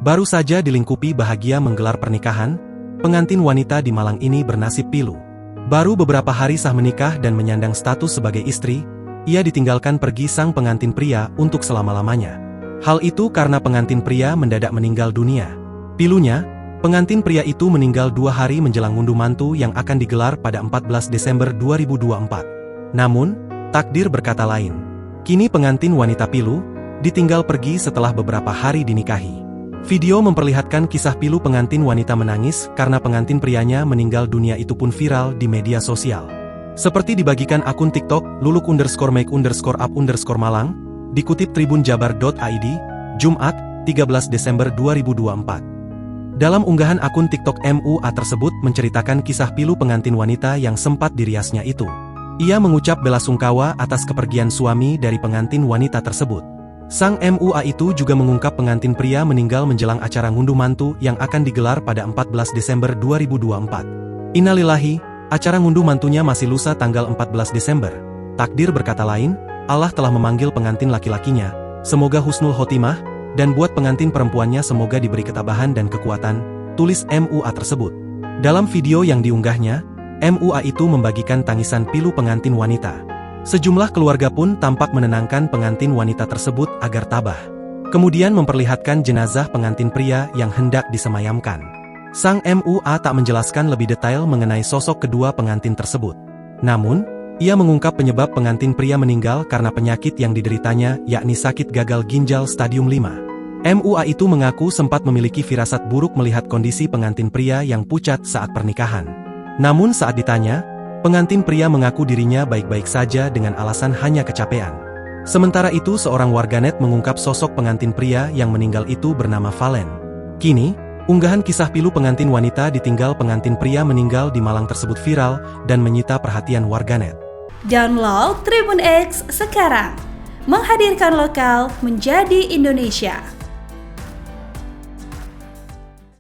Baru saja dilingkupi bahagia menggelar pernikahan, pengantin wanita di Malang ini bernasib pilu. Baru beberapa hari sah menikah dan menyandang status sebagai istri, ia ditinggalkan pergi sang pengantin pria untuk selama-lamanya. Hal itu karena pengantin pria mendadak meninggal dunia. Pilunya, pengantin pria itu meninggal 2 hari menjelang ngunduh mantu yang akan digelar pada 14 Desember 2024. Namun, takdir berkata lain. Kini pengantin wanita pilu, ditinggal pergi setelah beberapa hari dinikahi. Video memperlihatkan kisah pilu pengantin wanita menangis karena pengantin prianya meninggal dunia itu pun viral di media sosial. Seperti dibagikan akun TikTok luluk_make_up_malang, dikutip tribunjabar.id, Jumat, 13 Desember 2024. Dalam unggahan akun TikTok MUA tersebut menceritakan kisah pilu pengantin wanita yang sempat diriasnya itu. Ia mengucap belasungkawa atas kepergian suami dari pengantin wanita tersebut. Sang MUA itu juga mengungkap pengantin pria meninggal menjelang acara ngunduh mantu yang akan digelar pada 14 Desember 2024. Innalillahi, acara ngunduh mantunya masih lusa tanggal 14 Desember. Takdir berkata lain, Allah telah memanggil pengantin laki-lakinya, semoga husnul khotimah, dan buat pengantin perempuannya semoga diberi ketabahan dan kekuatan, tulis MUA tersebut. Dalam video yang diunggahnya, MUA itu membagikan tangisan pilu pengantin wanita. Sejumlah keluarga pun tampak menenangkan pengantin wanita tersebut agar tabah. Kemudian memperlihatkan jenazah pengantin pria yang hendak disemayamkan. Sang MUA tak menjelaskan lebih detail mengenai sosok kedua pengantin tersebut. Namun, ia mengungkap penyebab pengantin pria meninggal karena penyakit yang dideritanya, yakni sakit gagal ginjal stadium 5. MUA itu mengaku sempat memiliki firasat buruk melihat kondisi pengantin pria yang pucat saat pernikahan. Namun saat ditanya, pengantin pria mengaku dirinya baik-baik saja dengan alasan hanya kecapean. Sementara itu seorang warganet mengungkap sosok pengantin pria yang meninggal itu bernama Valen. Kini, unggahan kisah pilu pengantin wanita ditinggal pengantin pria meninggal di Malang tersebut viral dan menyita perhatian warganet. Download Tribun X sekarang, menghadirkan lokal menjadi Indonesia.